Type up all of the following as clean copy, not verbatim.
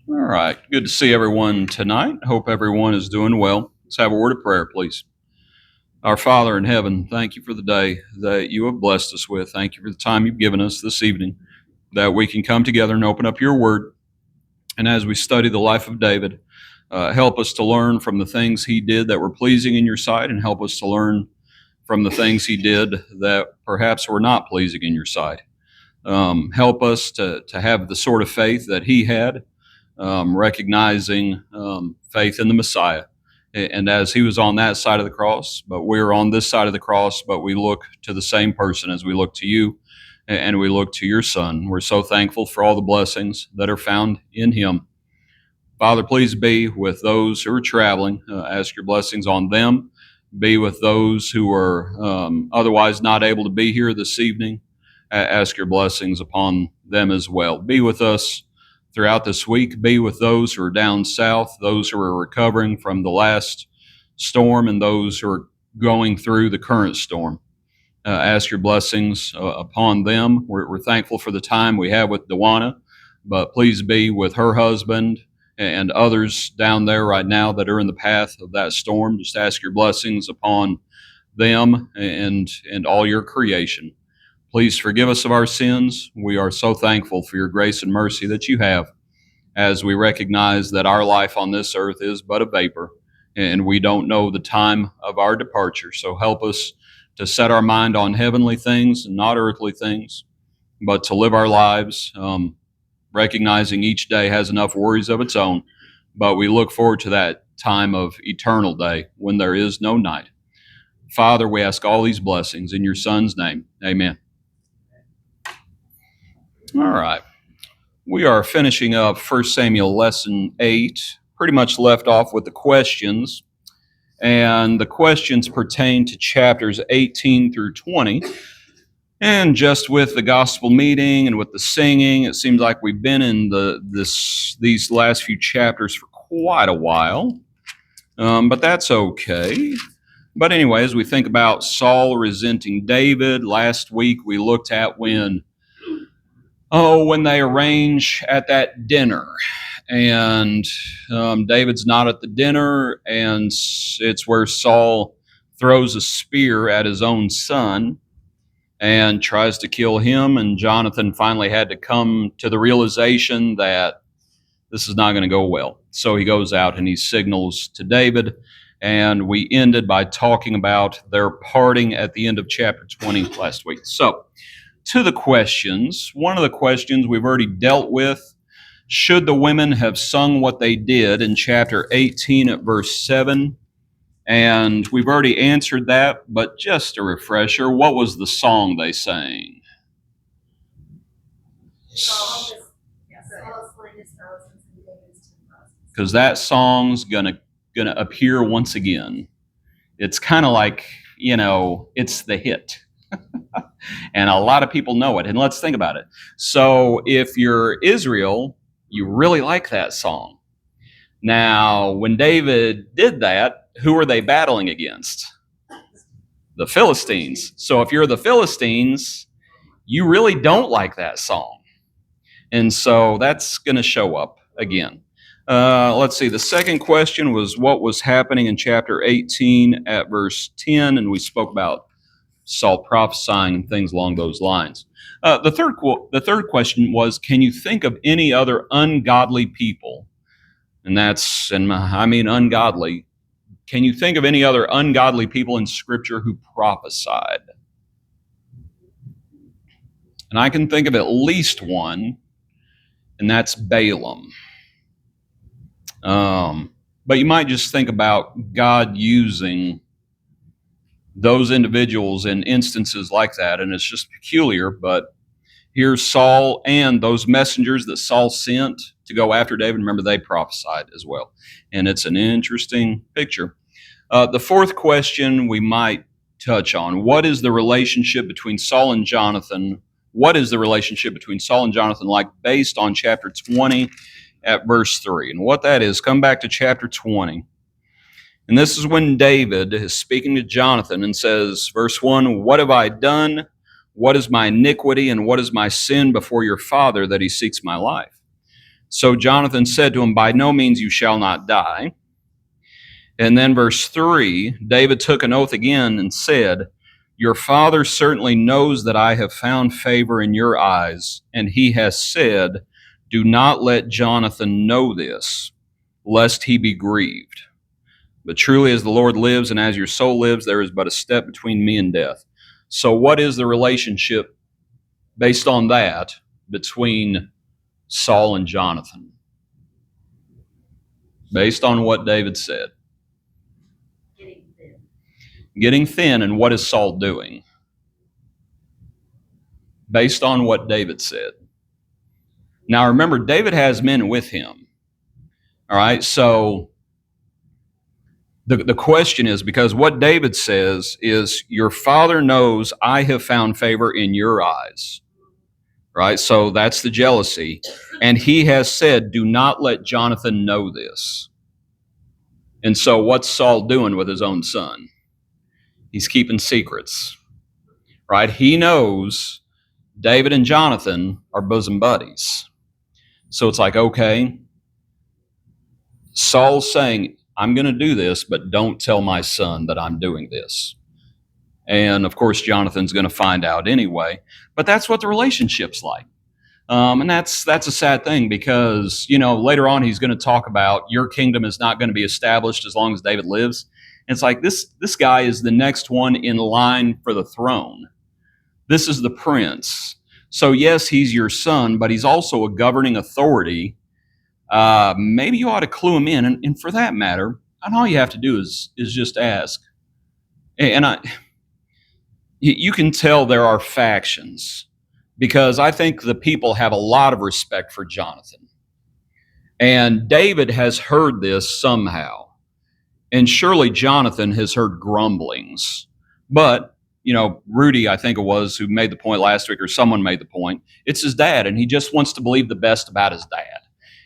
All right. Good to see everyone tonight. Hope everyone is doing well. Let's have a word of prayer, please. Our Father in heaven, thank you for the day that you have blessed us with. Thank you for the time you've given us this evening that we can come together and open up your word. And as we study the life of David, help us to learn from the things he did that were pleasing in your sight, and help us to learn from the things he did that perhaps were not pleasing in your sight. Help us to have the sort of faith that he had, recognizing faith in the Messiah. And as he was on that side of the cross, but we're on this side of the cross, but we look to the same person as we look to you and we look to your Son. We're so thankful for all the blessings that are found in him. Father, please be with those who are traveling. Ask your blessings on them. Be with those who are otherwise not able to be here this evening. Ask your blessings upon them as well. Be with us throughout this week. Be with those who are down south, those who are recovering from the last storm, and those who are going through the current storm. Ask your blessings upon them. We're thankful for the time we have with Dewana, but please be with her husband and others down there right now that are in the path of that storm. Just ask your blessings upon them and all your creation. Please forgive us of our sins. We are so thankful for your grace and mercy that you have, as we recognize that our life on this earth is but a vapor and we don't know the time of our departure. So help us to set our mind on heavenly things and not earthly things, but to live our lives recognizing each day has enough worries of its own, but we look forward to that time of eternal day when there is no night. Father, we ask all these blessings in your Son's name. Amen. All right. We are finishing up 1 Samuel lesson 8, pretty much left off with the questions. And the questions pertain to chapters 18 through 20. And just with the gospel meeting and with the singing, it seems like we've been in these last few chapters for quite a while. But that's okay. But anyway, as we think about Saul resenting David, last week we looked at when they arrange at that dinner, and David's not at the dinner, and it's where Saul throws a spear at his own son and tries to kill him, and Jonathan finally had to come to the realization that this is not going to go well. So he goes out and he signals to David, and we ended by talking about their parting at the end of chapter 20 last week. So to the questions, one of the questions we've already dealt with: should the women have sung what they did in chapter 18 at verse 7? And we've already answered that, but just a refresher, what was the song they sang? Because that song's gonna appear once again. It's kind of like, it's the hit. And a lot of people know it. And let's think about it. So if you're Israel, you really like that song. Now, when David did that, who are they battling against? The Philistines. So if you're the Philistines, you really don't like that song. And so that's going to show up again. Let's see. The second question was what was happening in chapter 18 at verse 10, and we spoke about Saul prophesying and things along those lines. The third question was, can you think of any other ungodly people? And I mean ungodly. Can you think of any other ungodly people in Scripture who prophesied? And I can think of at least one, and that's Balaam. But you might just think about God using those individuals in instances like that, and it's just peculiar. But here's Saul and those messengers that Saul sent to go after David. Remember, they prophesied as well, and it's an interesting picture. The fourth question we might touch on: what is the relationship between Saul and Jonathan? What is the relationship between Saul and Jonathan like, based on chapter 20 at verse 3? And what that is, come back to chapter 20. And this is when David is speaking to Jonathan and says, verse 1, "What have I done? What is my iniquity and what is my sin before your father that he seeks my life?" So Jonathan said to him, by no means you shall not die. And then verse 3, David took an oath again and said, your father certainly knows that I have found favor in your eyes, and he has said, do not let Jonathan know this, lest he be grieved. But truly as the Lord lives and as your soul lives, there is but a step between me and death. So what is the relationship based on that between Saul and Jonathan? Based on what David said. Getting thin, and what is Saul doing? Based on what David said. Now remember, David has men with him. All right, so the question is, because what David says is, your father knows I have found favor in your eyes. Right, so that's the jealousy. And he has said, do not let Jonathan know this. And so what's Saul doing with his own son? He's keeping secrets. Right, he knows David and Jonathan are bosom buddies. So it's like, okay, Saul's saying, I'm going to do this, but don't tell my son that I'm doing this. And of course, Jonathan's going to find out anyway. But that's what the relationship's like. And that's a sad thing, because, later on he's going to talk about your kingdom is not going to be established as long as David lives. And it's like this guy is the next one in line for the throne. This is the prince. So yes, he's your son, but he's also a governing authority. Maybe you ought to clue him in. And for that matter, and all you have to do is just ask. And you can tell there are factions, because I think the people have a lot of respect for Jonathan. And David has heard this somehow. And surely Jonathan has heard grumblings. But, Rudy, I think it was, who made the point last week, or someone made the point, it's his dad, and he just wants to believe the best about his dad.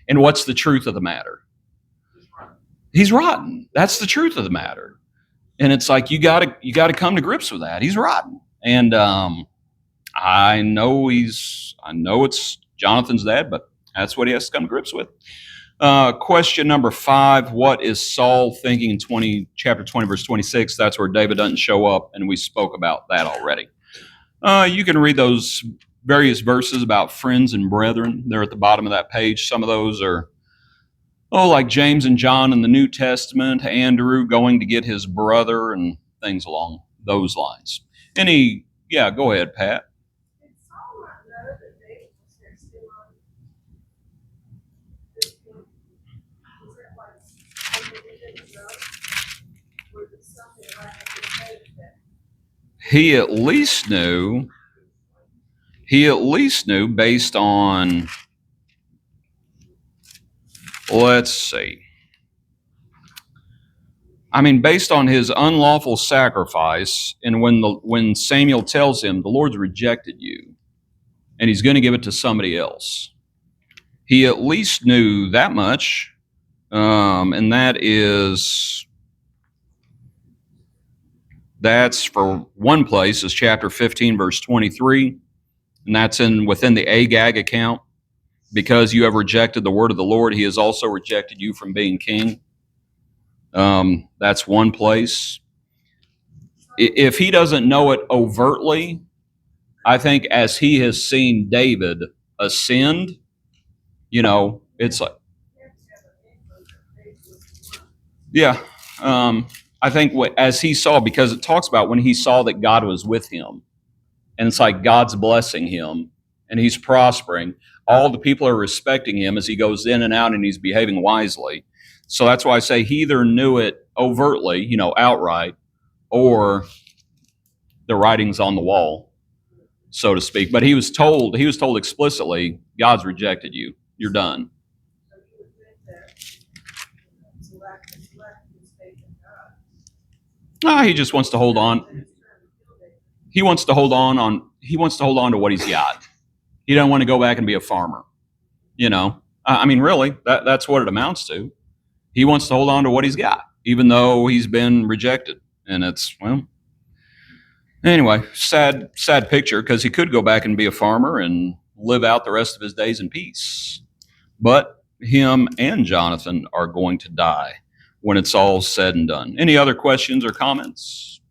And what's the truth of the matter? He's rotten. That's the truth of the matter. And it's like, you got to come to grips with that. He's rotten. And I know it's Jonathan's dad, but that's what he has to come to grips with. Question number 5, what is Saul thinking in chapter 20, verse 26? That's where David doesn't show up, and we spoke about that already. You can read those various verses about friends and brethren. They're at the bottom of that page. Some of those are, like James and John in the New Testament, Andrew going to get his brother, and things along those lines. Go ahead, Pat. Did Saul not know that David was next in line? Was that like something he didn't know? Or was it something like that? He at least knew based on, let's see. Based on his unlawful sacrifice, and when Samuel tells him, the Lord's rejected you, and he's going to give it to somebody else. He at least knew that much, and that's for one place is chapter 15, verse 23, and that's within the Agag account. Because you have rejected the word of the Lord, he has also rejected you from being king. That's one place. If he doesn't know it overtly, I think as he has seen David ascend, it's like, yeah. I think as he saw, because it talks about when he saw that God was with him, and it's like God's blessing him, and he's prospering. All the people are respecting him as he goes in and out, and he's behaving wisely. So that's why I say he either knew it overtly, outright, or the writing's on the wall, so to speak. But he was told explicitly, God's rejected you. You're done. So you would think that select his faith in God. He just wants to hold on. He wants to hold on to what he's got. He doesn't want to go back and be a farmer. Really, that's what it amounts to. He wants to hold on to what he's got, even though he's been rejected. And it's, anyway, sad picture, because he could go back and be a farmer and live out the rest of his days in peace. But him and Jonathan are going to die when it's all said and done. Any other questions or comments?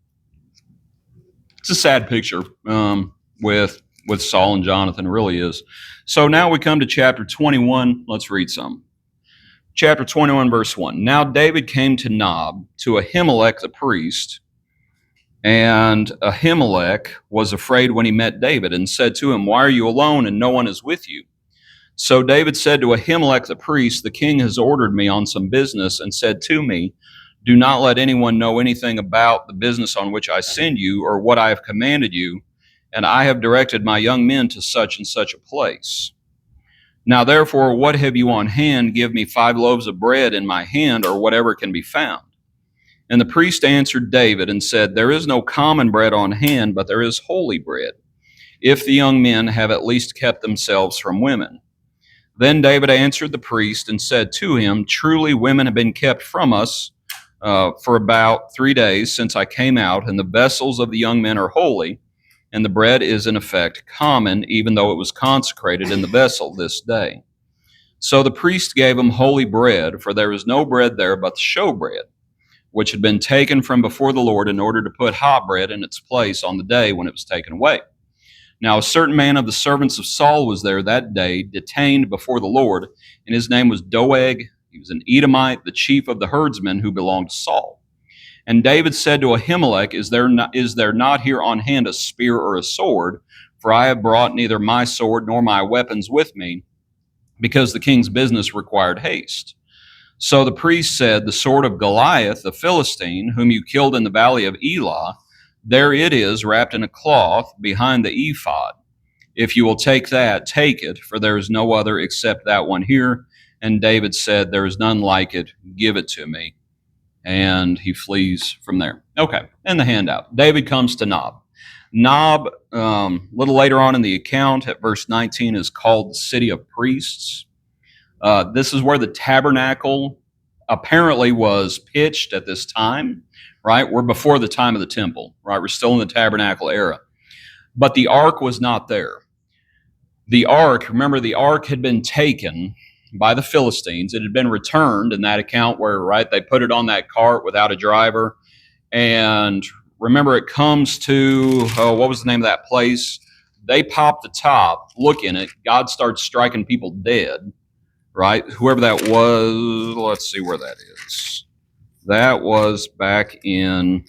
It's a sad picture with Saul and Jonathan, it really is. So now we come to chapter 21. Let's read some. Chapter 21, verse 1. Now David came to Nob, to Ahimelech the priest, and Ahimelech was afraid when he met David and said to him, "Why are you alone and no one is with you?" So David said to Ahimelech the priest, "The king has ordered me on some business and said to me, 'Do not let anyone know anything about the business on which I send you or what I have commanded you, and I have directed my young men to such and such a place. Now therefore, what have you on hand? Give me 5 loaves of bread in my hand, or whatever can be found.' And the priest answered David and said, 'There is no common bread on hand, but there is holy bread, if the young men have at least kept themselves from women.' Then David answered the priest and said to him, 'Truly women have been kept from us for about 3 days since I came out, and the vessels of the young men are holy, and the bread is in effect common, even though it was consecrated in the vessel this day.' So the priest gave him holy bread, for there was no bread there but the showbread, which had been taken from before the Lord in order to put hot bread in its place on the day when it was taken away. Now a certain man of the servants of Saul was there that day, detained before the Lord, and his name was Doeg. He was an Edomite, the chief of the herdsmen who belonged to Saul. And David said to Ahimelech, is there not here on hand a spear or a sword? For I have brought neither my sword nor my weapons with me, because the king's business required haste." So the priest said, "The sword of Goliath, the Philistine, whom you killed in the valley of Elah, there it is, wrapped in a cloth behind the ephod. If you will take that, take it, for there is no other except that one here." And David said, "There is none like it. Give it to me." And he flees from there. Okay, and the handout. David comes to Nob. Nob, a little later on in the account, at verse 19, is called the city of priests. This is where the tabernacle apparently was pitched at this time, right? We're before the time of the temple, right? We're still in the tabernacle era. But the ark was not there. The ark, remember, the ark had been taken by the Philistines. It had been returned in that account where, right, they put it on that cart without a driver. And remember, it comes to, what was the name of that place? They pop the top, look in it. God starts striking people dead, right? Whoever that was, let's see where that is. That was back in,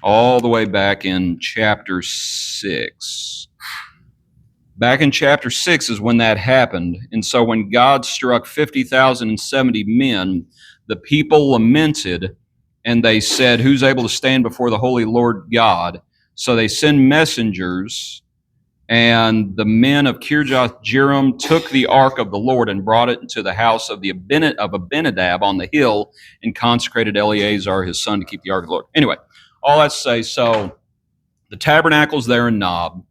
all the way back in chapter 6. Back in chapter 6 is when that happened. And so when God struck 50,070 men, the people lamented, and they said, "Who's able to stand before the holy Lord God?" So they send messengers, and the men of Kirjath Jearim took the ark of the Lord and brought it into the house of Abinadab on the hill, and consecrated Eleazar his son to keep the ark of the Lord. Anyway, all that to say, so the tabernacle's there in Nob.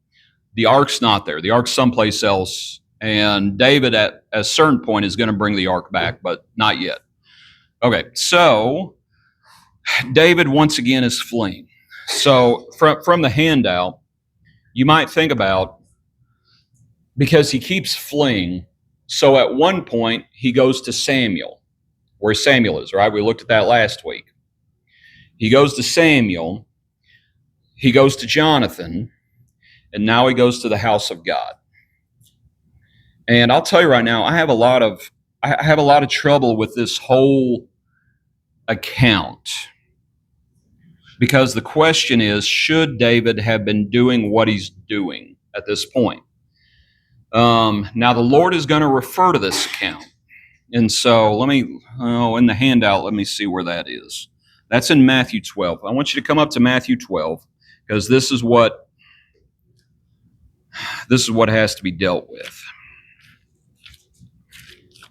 The ark's not there. The ark's someplace else. And David at a certain point is going to bring the ark back, but not yet. Okay, so David once again is fleeing. So from the handout, you might think about, because he keeps fleeing, so at one point he goes to Samuel, where Samuel is, right? We looked at that last week. He goes to Samuel, he goes to Jonathan, and now he goes to the house of God. And I'll tell you right now, I have a lot of trouble with this whole account, because the question is, should David have been doing what he's doing at this point? Now the Lord is going to refer to this account, and so in the handout, let me see where that is. That's in Matthew 12. I want you to come up to Matthew 12, because this is what has to be dealt with.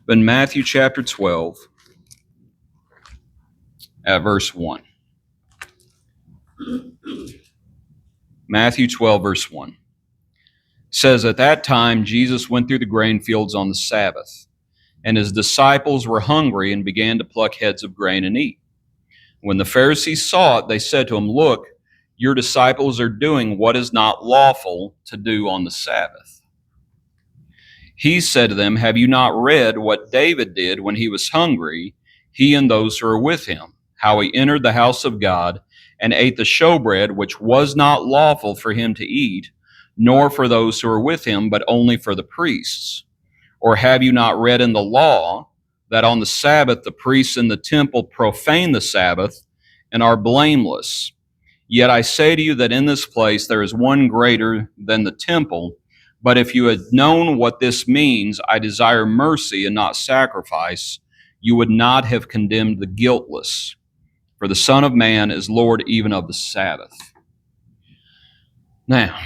In Matthew chapter 12, at verse 1. Matthew 12, verse 1. Says, "At that time Jesus went through the grain fields on the Sabbath, and his disciples were hungry and began to pluck heads of grain and eat. When the Pharisees saw it, they said to him, 'Look, your disciples are doing what is not lawful to do on the Sabbath.' He said to them, have you not read what David did when he was hungry, he and those who were with him, how he entered the house of God and ate the showbread, which was not lawful for him to eat, nor for those who were with him, but only for the priests? Or have you not read in the law that on the Sabbath the priests in the temple profane the Sabbath and are blameless? Yet I say to you that in this place there is one greater than the temple. But if you had known what this means, I desire mercy and not sacrifice, you would not have condemned the guiltless. For the Son of Man is Lord even of the Sabbath. Now,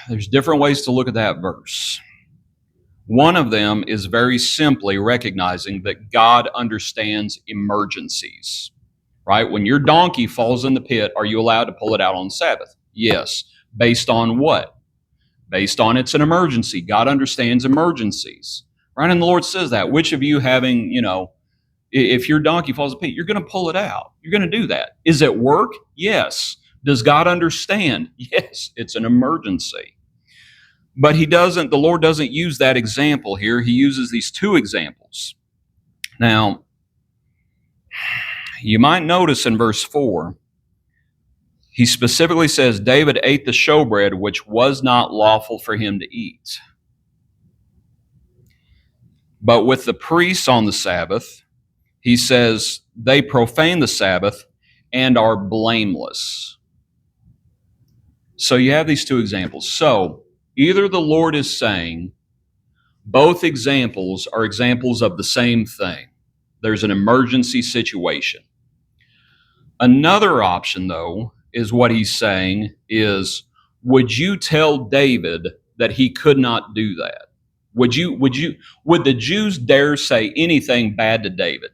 there's different ways to look at that verse. One of them is very simply recognizing that God understands emergencies, right? When your donkey falls in the pit, are you allowed to pull it out on Sabbath? Yes. Based on what? Based on it's an emergency. God understands emergencies, right? And the Lord says that. Which of you having, if your donkey falls in the pit, you're going to pull it out. You're going to do that. Is it work? Yes. Does God understand? Yes. It's an emergency. But the Lord doesn't use that example here. He uses these two examples. Now, you might notice in verse 4, he specifically says, David ate the showbread, which was not lawful for him to eat. But with the priests on the Sabbath, he says, they profane the Sabbath and are blameless. So you have these two examples. So either the Lord is saying both examples are examples of the same thing. There's an emergency situation. Another option, though, is what he's saying is, would you tell David that he could not do that? Would the Jews dare say anything bad to David?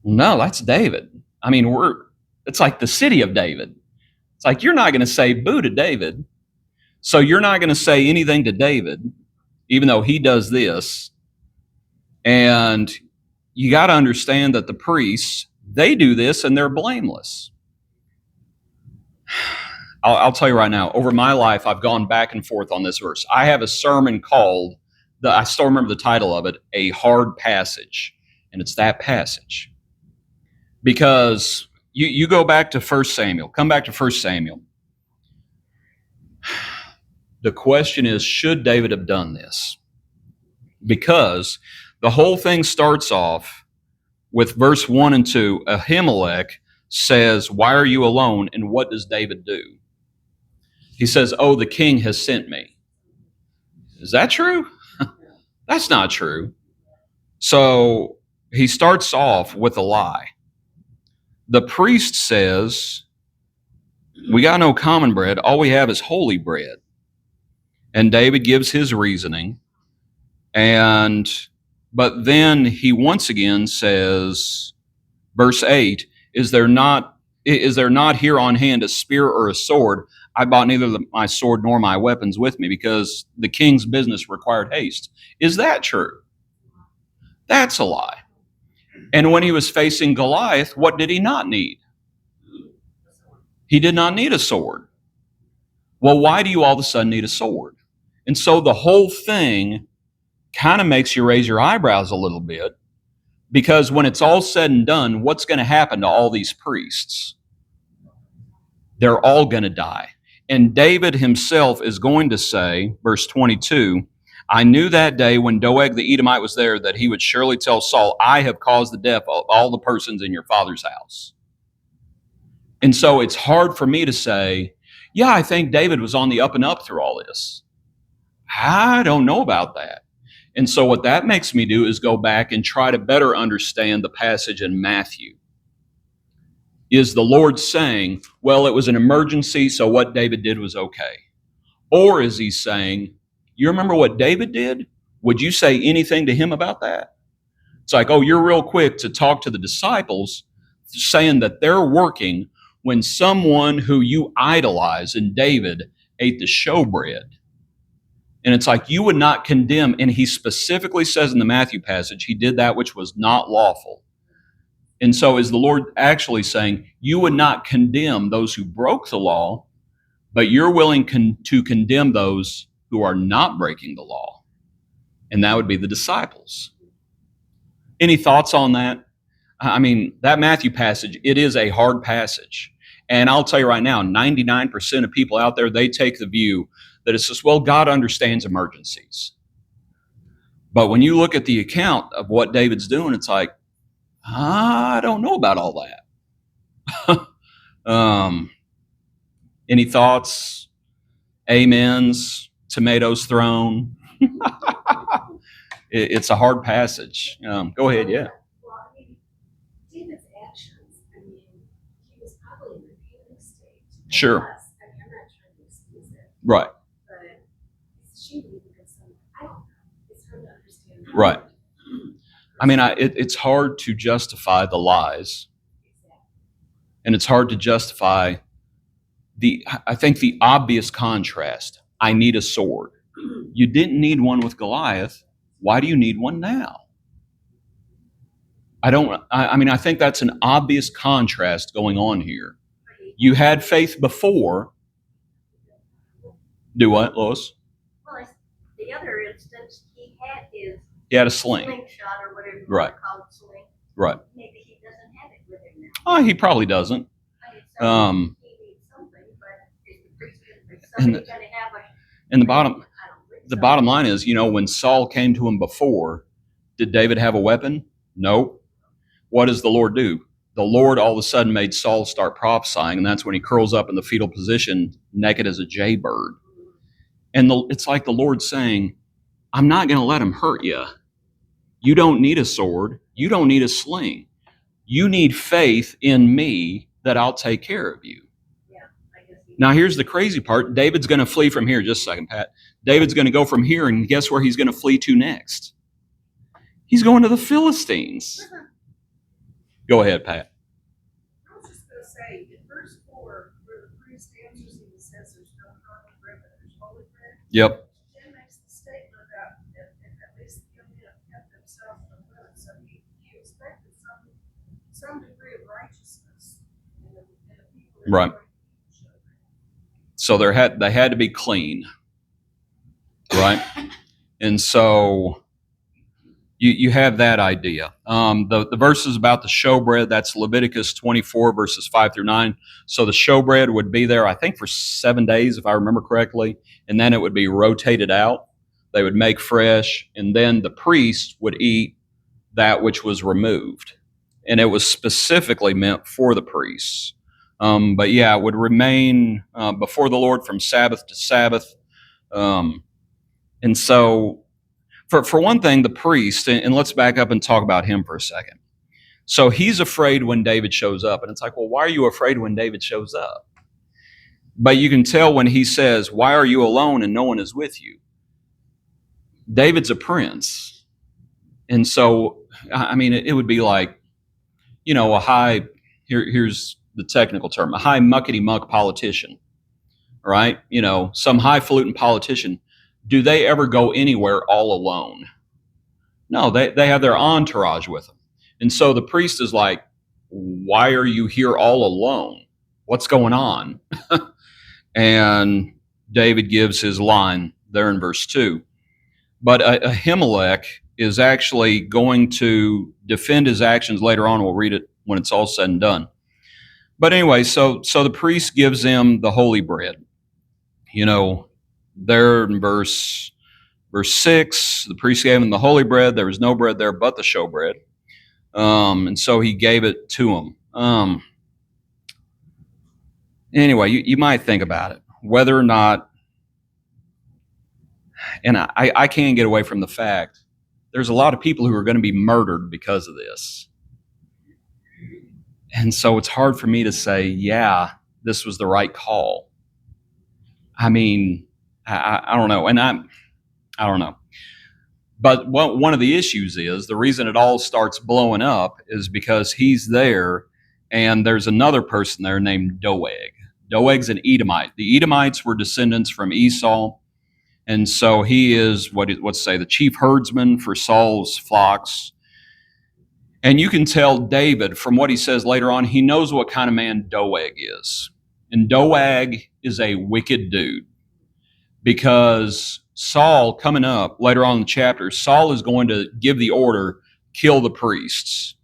No, that's David. I mean, it's like the city of David. It's like, you're not going to say boo to David. So you're not going to say anything to David, even though he does this. And you got to understand that the priests, they do this and they're blameless. I'll tell you right now, over my life, I've gone back and forth on this verse. I have a sermon called, I still remember the title of it, A Hard Passage. And it's that passage. Because you go back to 1 Samuel, come back to 1 Samuel. The question is, should David have done this? Because the whole thing starts off with verse 1 and 2. Ahimelech says, why are you alone? And what does David do? He says, oh, the king has sent me. Is that true? That's not true. So he starts off with a lie. The priest says, we got no common bread. All we have is holy bread. And David gives his reasoning. But then he once again says, verse 8, is there not here on hand a spear or a sword? I brought neither my sword nor my weapons with me, because the king's business required haste. Is that true? That's a lie. And when he was facing Goliath, what did he not need? He did not need a sword. Well, why do you all of a sudden need a sword? And so the whole thing kind of makes you raise your eyebrows a little bit, because when it's all said and done, what's going to happen to all these priests? They're all going to die. And David himself is going to say, verse 22, I knew that day when Doeg the Edomite was there that he would surely tell Saul, I have caused the death of all the persons in your father's house. And so it's hard for me to say, yeah, I think David was on the up and up through all this. I don't know about that. And so what that makes me do is go back and try to better understand the passage in Matthew. Is the Lord saying, well, it was an emergency, so what David did was okay? Or is he saying, you remember what David did? Would you say anything to him about that? It's like, oh, you're real quick to talk to the disciples, saying that they're working when someone who you idolize in David ate the showbread. And it's like, you would not condemn, and he specifically says in the Matthew passage, he did that which was not lawful. And so is the Lord actually saying, you would not condemn those who broke the law, but you're willing to condemn those who are not breaking the law? and that would be the disciples. Any thoughts on that? I mean, that Matthew passage, it is a hard passage. And I'll tell you right now, 99% of people out there, they take the view that it's just, well, God understands emergencies. But when you look at the account of what David's doing, it's like, I don't know about all that. Any thoughts? Amens? Tomatoes thrown? It's a hard passage. Go ahead, yeah. Well, I mean, David's actions, I mean, he was probably in a panic state. Sure. Plus, I mean, I'm not trying to excuse it, Right, but she would even been some, I don't know. It's hard to understand. right. I mean, it's hard to justify the lies, Exactly. and it's hard to justify I think the obvious contrast. I need a sword. You didn't need one with Goliath. Why do you need one now? I mean, I think that's an obvious contrast going on here. You had faith before. Do what, Lois? Well, the other instance, he had his He had a sling. slingshot or whatever you Right. want to call it, sling. Right. Maybe he doesn't have it with him now. Oh, he probably doesn't. I mean, so he needs something, but is the priest And somebody going to have a? And the bottom, I don't think the so. bottom line is, when Saul came to him before, did David have a weapon? No. What does the Lord do? The Lord all of a sudden made Saul start prophesying, and that's when he curls up in the fetal position, naked as a jaybird. And it's like the Lord saying, I'm not going to let him hurt you. You don't need a sword. You don't need a sling. You need faith in me that I'll take care of you. Yeah, I guess he. Now, here's the crazy part. David's going to flee from here. Just a second, Pat. David's going to go from here, and guess where he's going to flee to next? He's going to the Philistines. Go ahead, Pat. I was just going to say, in verse 4, where the priest answers him and says there's no common bread, but there's holy bread, Yep. Jim makes the statement about that at least the young men kept themselves from women. So he expected some degree of righteousness in the people that Right. were going to eat children. So they had to be clean, right? And so you have that idea. The verses about the showbread, that's Leviticus 24, verses 5 through 9. So the showbread would be there, I think, for 7 days, if I remember correctly, and then it would be rotated out. They would make fresh, and then the priest would eat that which was removed. And it was specifically meant for the priests. But yeah, it would remain before the Lord from Sabbath to Sabbath. And so, for one thing, the priest, and let's back up and talk about him for a second. So he's afraid when David shows up. And it's like, well, why are you afraid when David shows up? But you can tell when he says, why are you alone and no one is with you? David's a prince. And so, I mean, it would be like, a high, here's the technical term, a high muckety-muck politician, right? Some highfalutin politician. Do they ever go anywhere all alone? No, they have their entourage with them. And so the priest is like, why are you here all alone? What's going on? And David gives his line there in verse 2. But Ahimelech is actually going to defend his actions later on. We'll read it when it's all said and done. But anyway, so the priest gives him the holy bread. There in verse 6, the priest gave him the holy bread. There was no bread there but the showbread. And so he gave it to him. Anyway, you might think about it, whether or not, and I can't get away from the fact, there's a lot of people who are going to be murdered because of this. And so it's hard for me to say, yeah, this was the right call. I mean, I don't know. And I don't know. But one of the issues is the reason it all starts blowing up is because he's there and there's another person there named Doeg. Doeg's an Edomite. The Edomites were descendants from Esau. And so he is, let's say, the chief herdsman for Saul's flocks. And you can tell David from what he says later on, he knows what kind of man Doeg is. And Doeg is a wicked dude because Saul, coming up later on in the chapter, Saul is going to give the order, kill the priests.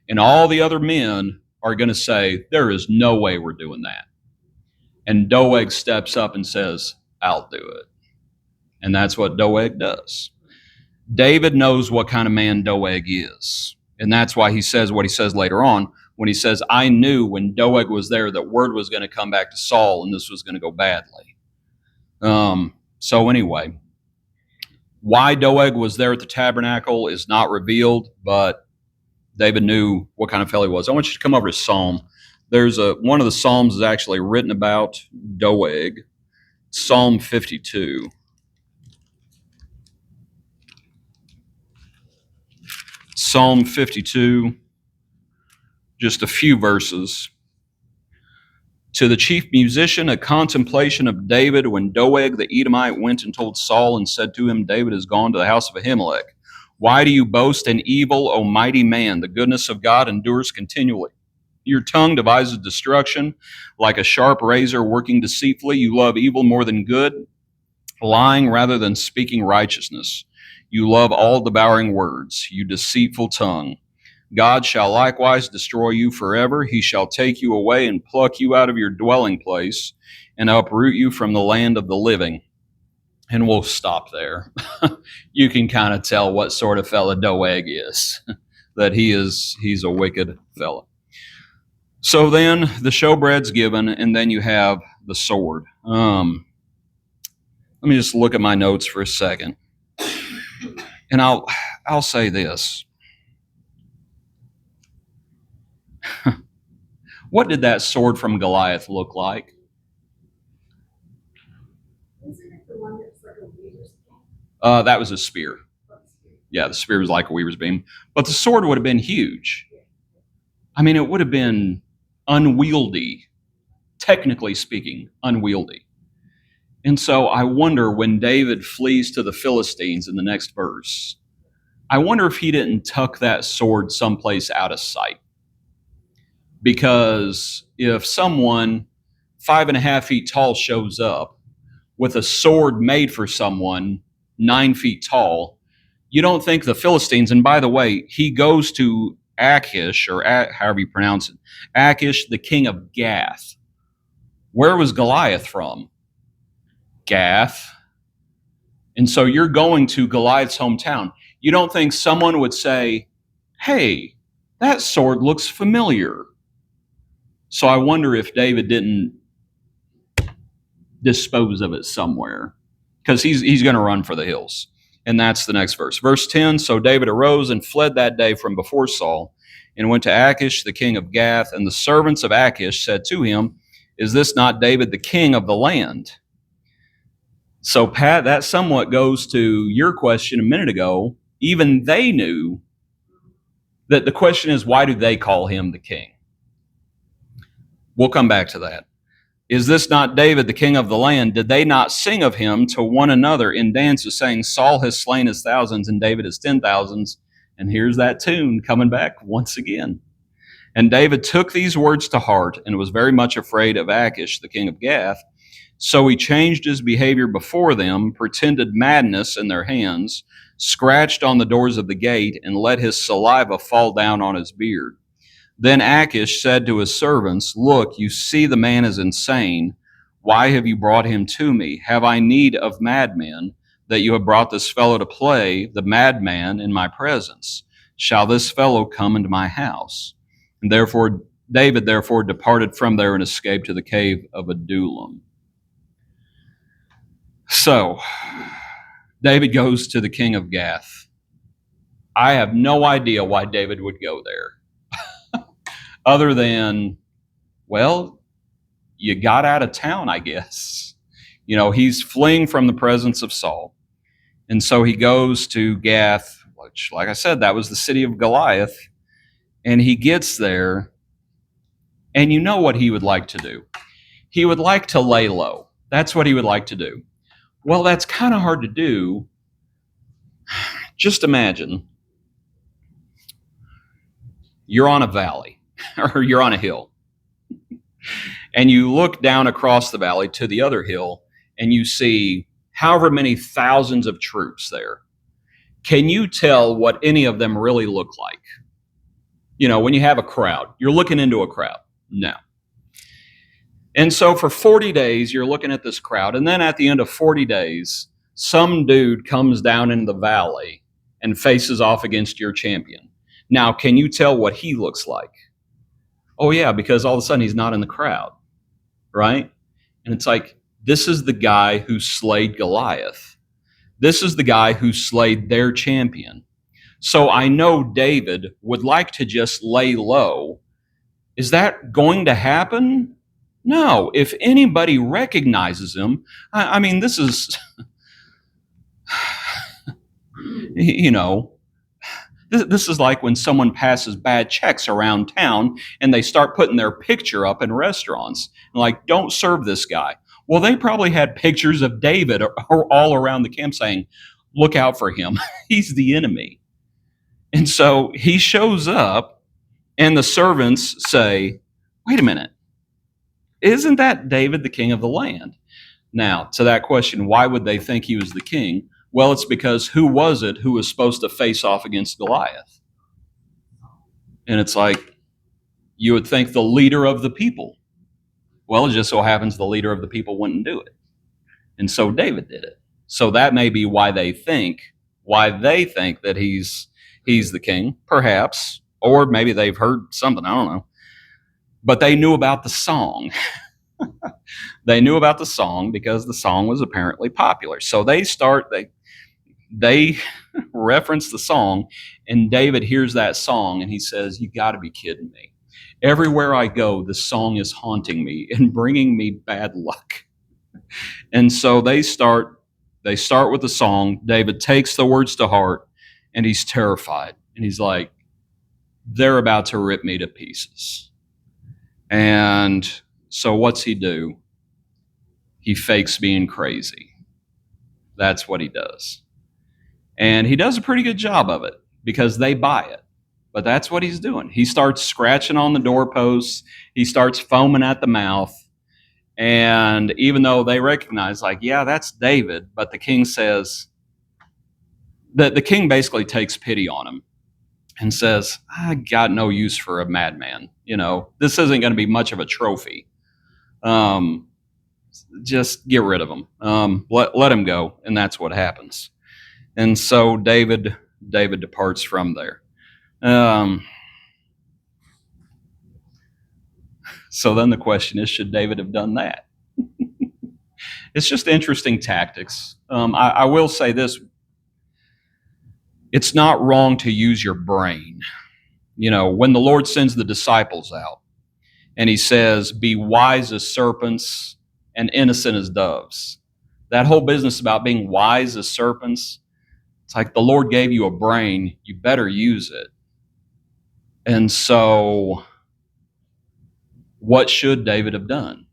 And all the other men are going to say, there is no way we're doing that. And Doeg steps up and says, I'll do it. And that's what Doeg does. David knows what kind of man Doeg is. And that's why he says what he says later on when he says, I knew when Doeg was there that word was going to come back to Saul and this was going to go badly. So anyway, why Doeg was there at the tabernacle is not revealed, but David knew what kind of fellow he was. I want you to come over to Psalm. There's one of the Psalms is actually written about Doeg, Psalm 52. Psalm 52, just a few verses. To the chief musician, a contemplation of David when Doeg the Edomite went and told Saul and said to him, David is gone to the house of Ahimelech. Why do you boast in evil, O mighty man? The goodness of God endures continually. Your tongue devises destruction like a sharp razor working deceitfully. You love evil more than good, lying rather than speaking righteousness. You love all devouring words, you deceitful tongue. God shall likewise destroy you forever. He shall take you away and pluck you out of your dwelling place and uproot you from the land of the living. And we'll stop there. You can kind of tell what sort of fella Doeg is, that he's a wicked fella. So then the showbread's given, and then you have the sword. Let me just look at my notes for a second. And I'll say this. What did that sword from Goliath look like? Isn't it the one that's like a weaver's beam? That was a spear. Yeah, the spear was like a weaver's beam. But the sword would have been huge. I mean, it would have been unwieldy, technically speaking, unwieldy. And so I wonder when David flees to the Philistines in the next verse, I wonder if he didn't tuck that sword someplace out of sight. Because if someone 5.5 feet tall shows up with a sword made for someone 9 feet tall, you don't think the Philistines, and by the way, he goes to Achish, or however you pronounce it, Achish, the king of Gath. Where was Goliath from? Gath. And so you're going to Goliath's hometown. You don't think someone would say, hey, that sword looks familiar. So I wonder if David didn't dispose of it somewhere, because he's going to run for the hills. And that's the next verse. Verse 10, so David arose and fled that day from before Saul and went to Achish, the king of Gath. And the servants of Achish said to him, is this not David, the king of the land? So, Pat, that somewhat goes to your question a minute ago. Even they knew that the question is, why do they call him the king? We'll come back to that. Is this not David, the king of the land? Did they not sing of him to one another in dances, saying, Saul has slain his thousands and David his 10,000s? And here's that tune coming back once again. And David took these words to heart and was very much afraid of Achish, the king of Gath. So he changed his behavior before them, pretended madness in their hands, scratched on the doors of the gate, and let his saliva fall down on his beard. Then Achish said to his servants, look, you see the man is insane. Why have you brought him to me? Have I need of madmen, that you have brought this fellow to play the madman in my presence? Shall this fellow come into my house? And therefore David departed from there and escaped to the cave of Adullam. So David goes to the king of Gath. I have no idea why David would go there. Other than, well, you got out of town, I guess. You know, he's fleeing from the presence of Saul. And so he goes to Gath, which, like I said, that was the city of Goliath. And he gets there, and you know what he would like to do. He would like to lay low. That's what he would like to do. Well, that's kind of hard to do. Just imagine you're on a valley. Or you're on a hill, and you look down across the valley to the other hill, and you see however many thousands of troops there. Can you tell what any of them really look like? When you have a crowd, you're looking into a crowd. No. And so for 40 days, you're looking at this crowd. And then at the end of 40 days, some dude comes down into the valley and faces off against your champion. Now, can you tell what he looks like? Oh, yeah, because all of a sudden he's not in the crowd, right? And it's like, this is the guy who slayed Goliath. This is the guy who slayed their champion. So I know David would like to just lay low. Is that going to happen? No. If anybody recognizes him, I mean, this is, this is like when someone passes bad checks around town and they start putting their picture up in restaurants. Like, don't serve this guy. Well, they probably had pictures of David all around the camp saying, look out for him. He's the enemy. And so he shows up, and the servants say, wait a minute, isn't that David, the king of the land? Now, to that question, why would they think he was the king? Well, it's because who was it who was supposed to face off against Goliath? And it's like, you would think the leader of the people. Well, it just so happens the leader of the people wouldn't do it. And so David did it. So that may be why they think that he's the king, perhaps, or maybe they've heard something, I don't know. But they knew about the song. They knew about the song because the song was apparently popular. So they reference the song, and David hears that song, and he says, you got to be kidding me. Everywhere I go, the song is haunting me and bringing me bad luck. And so they start with the song. David takes the words to heart, and he's terrified. And he's like, they're about to rip me to pieces. And so what's he do? He fakes being crazy. That's what he does. And he does a pretty good job of it because they buy it. But that's what he's doing. He starts scratching on the doorposts. He starts foaming at the mouth. And even though they recognize, like, yeah, that's David, but the king says, the king basically takes pity on him and says, I got no use for a madman. This isn't going to be much of a trophy. Just get rid of him. Let him go. And that's what happens. And so David departs from there. So then the question is, should David have done that? It's just interesting tactics. I will say this. It's not wrong to use your brain. When the Lord sends the disciples out and he says, be wise as serpents and innocent as doves. That whole business about being wise as serpents, it's like the Lord gave you a brain, you better use it. And so, what should David have done?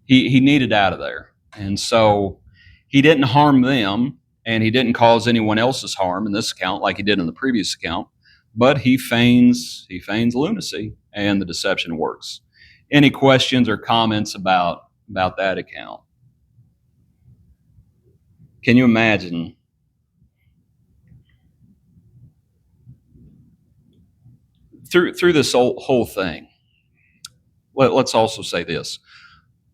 He needed out of there. And so, he didn't harm them, and he didn't cause anyone else's harm in this account like he did in the previous account, but he feigns lunacy, and the deception works. Any questions or comments about that account? Can you imagine through this whole thing? Let's also say this: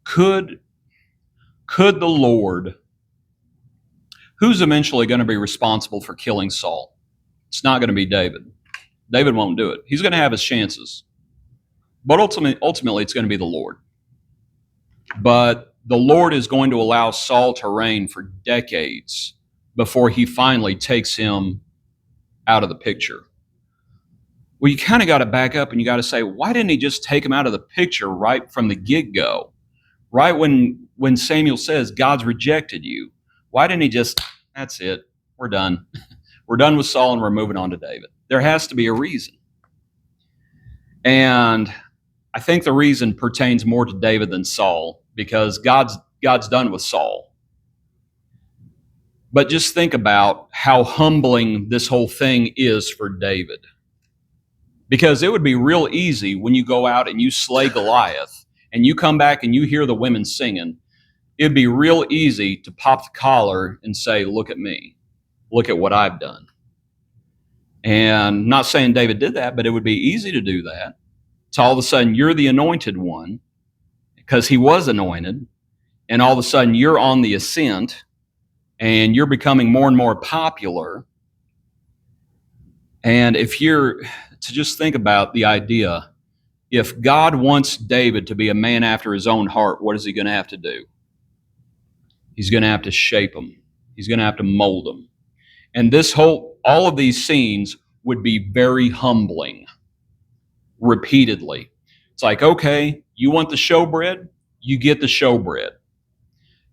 could the Lord, who's eventually going to be responsible for killing Saul? It's not going to be David. David won't do it. He's going to have his chances, but ultimately it's going to be the Lord. But the Lord is going to allow Saul to reign for decades before he finally takes him out of the picture. Well, you kind of got to back up and you got to say, why didn't he just take him out of the picture right from the get-go? Right when Samuel says, God's rejected you. Why didn't he just, that's it, we're done. We're done with Saul and we're moving on to David. There has to be a reason. And I think the reason pertains more to David than Saul, because God's done with Saul. But just think about how humbling this whole thing is for David. Because it would be real easy when you go out and you slay Goliath and you come back and you hear the women singing. it'd be real easy to pop the collar and say, look at me, look at what I've done. And not saying David did that, but it would be easy to do that. So all of a sudden you're the anointed one because he was anointed, and all of a sudden you're on the ascent and you're becoming more and more popular. And if you're to just think about the idea, if God wants David to be a man after his own heart, what is he going to have to do? He's going to have to shape him. He's going to have to mold him. And all of these scenes would be very humbling repeatedly. It's like, okay, you want the showbread? You get the showbread.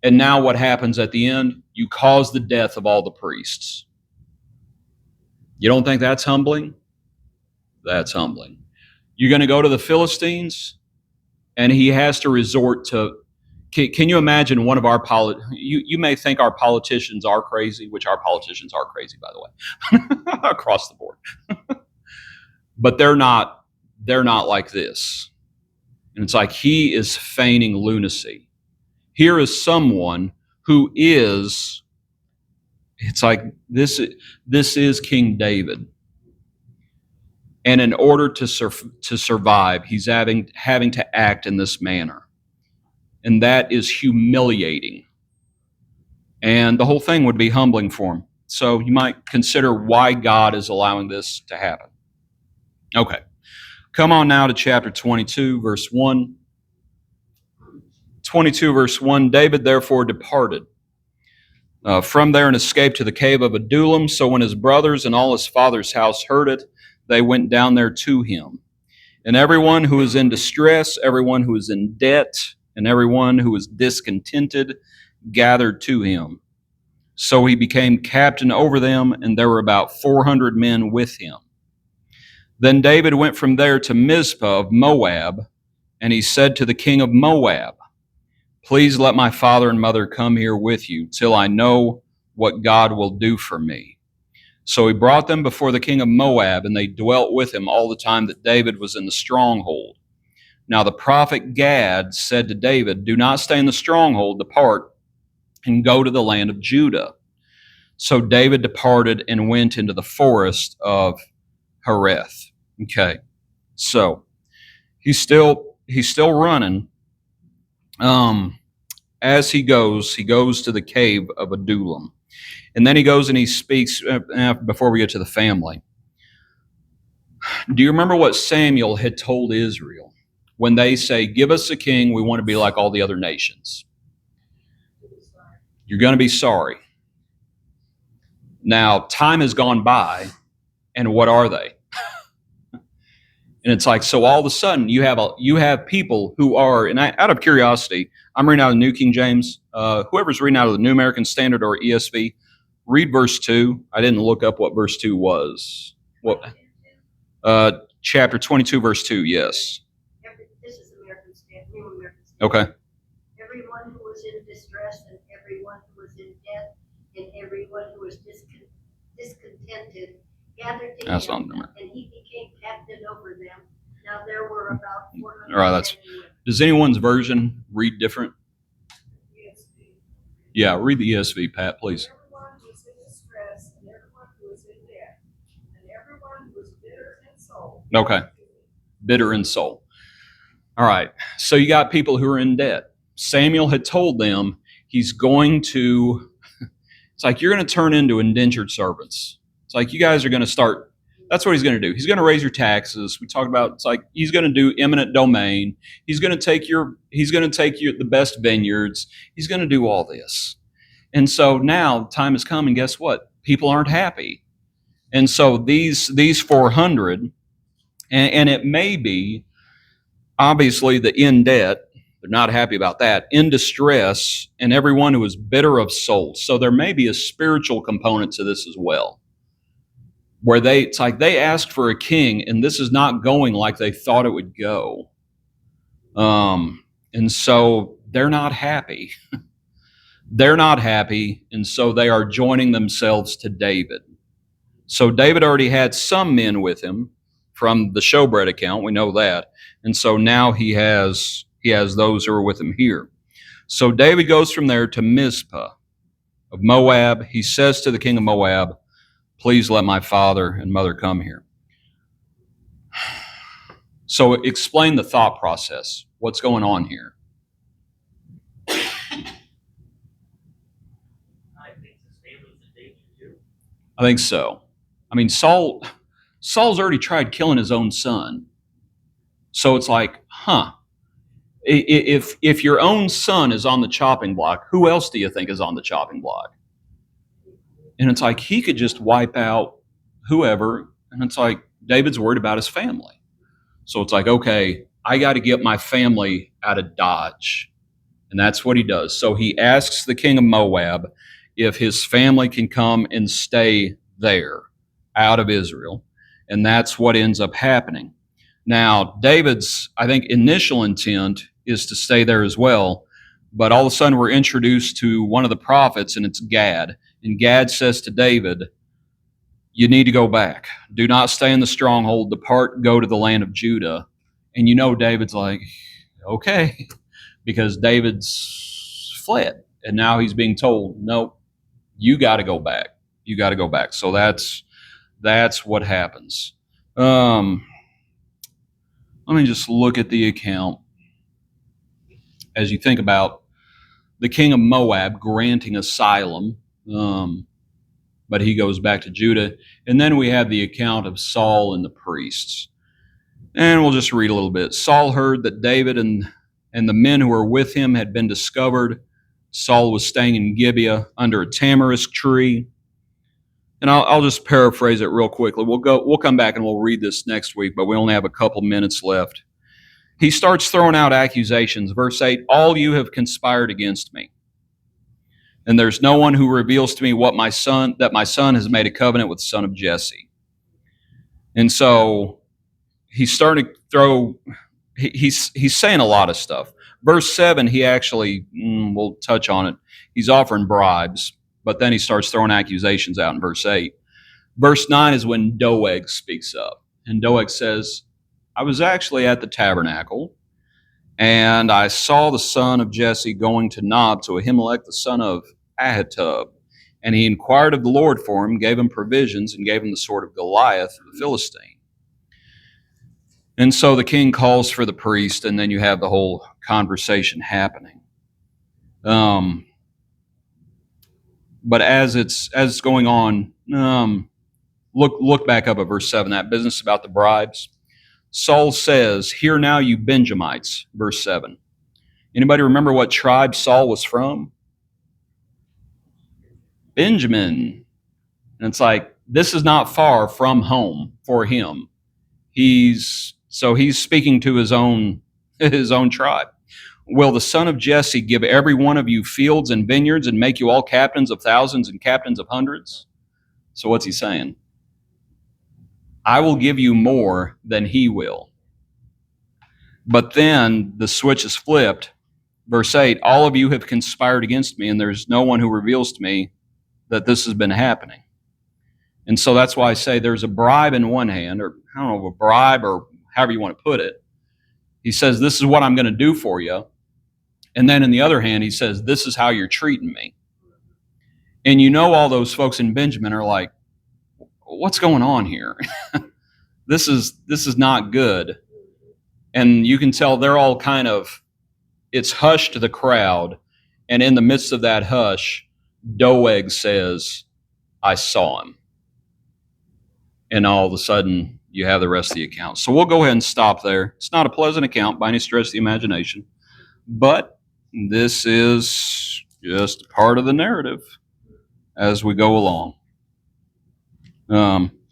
And now what happens at the end? You cause the death of all the priests. You don't think that's humbling? That's humbling. You're going to go to the Philistines, and he has to resort to, can you imagine one of our, you may think our politicians are crazy, which our politicians are crazy, by the way, across the board. But they're not like this. And it's like he is feigning lunacy. Here is someone who is, it's like this is King David. And in order to survive, he's having to act in this manner. And that is humiliating. And the whole thing would be humbling for him. So you might consider why God is allowing this to happen. Okay. Come on now to chapter 22, verse 1. 22, verse 1, David therefore departed from there and escaped to the cave of Adullam. So when his brothers and all his father's house heard it, they went down there to him. And everyone who was in distress, everyone who was in debt, and everyone who was discontented gathered to him. So he became captain over them, and there were about 400 men with him. Then David went from there to Mizpah of Moab, and he said to the king of Moab, please let my father and mother come here with you till I know what God will do for me. So he brought them before the king of Moab, and they dwelt with him all the time that David was in the stronghold. Now the prophet Gad said to David, do not stay in the stronghold, depart and go to the land of Judah. So David departed and went into the forest of Hereth. Okay, so he's still running. As he goes to the cave of Adullam. And then he goes and he speaks, before we get to the family. Do you remember what Samuel had told Israel when they say, give us a king, we want to be like all the other nations? You're going to be sorry. Now, time has gone by, and what are they? And it's like, so all of a sudden you have people who are, and out of curiosity, I'm reading out of the New King James. Whoever's reading out of the New American Standard or ESV, read verse 2. I didn't look up what verse 2 was. What? Chapter 22, verse 2, yes. This is American Standard, New American Standard. Okay. Everyone who was in distress, and everyone who was in debt, and everyone who was discontented gathered to him, and he became captain over them. Now there were about 400. All right, does anyone's version read different? ESV. Yeah, read the ESV, Pat, please. Everyone who was in distress, and everyone who was in debt, and everyone who was bitter in soul. Okay, bitter in soul. All right, so you got people who are in debt. Samuel had told them he's going to, it's like you're going to turn into indentured servants. It's like you guys are going to start, that's what he's going to do. He's going to raise your taxes. We talked about, it's like he's going to do eminent domain. He's going to take the best vineyards. He's going to do all this. And so now time has come, and guess what? People aren't happy. And so these 400, and it may be, obviously, the in debt, they're not happy about that, in distress, and everyone who is bitter of soul. So there may be a spiritual component to this as well, where it's like they asked for a king, and this is not going like they thought it would go. And so they're not happy. They're not happy, and so they are joining themselves to David. So David already had some men with him from the showbread account, we know that. And so now he has those who are with him here. So David goes from there to Mizpah of Moab. He says to the king of Moab, please let my father and mother come here. So explain the thought process. What's going on here? I think so. I mean, Saul's already tried killing his own son. So it's like, if your own son is on the chopping block, who else do you think is on the chopping block? And it's like, he could just wipe out whoever. And it's like, David's worried about his family. So it's like, okay, I got to get my family out of Dodge. And that's what he does. So he asks the king of Moab if his family can come and stay there out of Israel. And that's what ends up happening. Now, David's, I think, initial intent is to stay there as well. But all of a sudden, we're introduced to one of the prophets, and it's Gad. And Gad says to David, you need to go back. Do not stay in the stronghold. Depart, go to the land of Judah. And you know David's like, okay, because David's fled. And now he's being told, no, you got to go back. You got to go back. So that's what happens. Let me just look at the account. As you think about the king of Moab granting asylum, but he goes back to Judah. And then we have the account of Saul and the priests. And we'll just read a little bit. Saul heard that David and the men who were with him had been discovered. Saul was staying in Gibeah under a tamarisk tree. And I'll just paraphrase it real quickly. We'll come back and we'll read this next week, but we only have a couple minutes left. He starts throwing out accusations. Verse 8, all you have conspired against me. And there's no one who reveals to me that my son has made a covenant with the son of Jesse. And so he's starting to throw, he's saying a lot of stuff. Verse 7, he actually, we'll touch on it. He's offering bribes, but then he starts throwing accusations out in verse 8. Verse 9 is when Doeg speaks up. And Doeg says, I was actually at the tabernacle, and I saw the son of Jesse going to Nob to Ahimelech, the son of Ahitub. And he inquired of the Lord for him, gave him provisions, and gave him the sword of Goliath, the Philistine. And so the king calls for the priest, and then you have the whole conversation happening. But as it's going on, look back up at verse 7, that business about the bribes. Saul says, hear now, you Benjamites, verse 7. Anybody remember what tribe Saul was from? Benjamin. And it's like, this is not far from home for him. He's speaking to his own tribe. Will the son of Jesse give every one of you fields and vineyards and make you all captains of thousands and captains of hundreds? So what's he saying? I will give you more than he will. But then the switch is flipped. Verse 8, all of you have conspired against me, and there's no one who reveals to me that this has been happening. And so that's why I say there's a bribe in one hand, or I don't know, a bribe or however you want to put it. He says, this is what I'm going to do for you. And then in the other hand, he says, this is how you're treating me. And you know all those folks in Benjamin are like, what's going on here? This is not good. And you can tell they're all kind of, it's hushed to the crowd. And in the midst of that hush, Doeg says, I saw him. And all of a sudden, you have the rest of the account. So we'll go ahead and stop there. It's not a pleasant account by any stretch of the imagination. But this is just part of the narrative as we go along.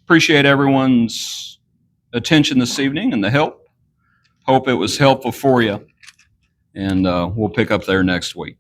Appreciate everyone's attention this evening and the help. Hope it was helpful for you. And we'll pick up there next week.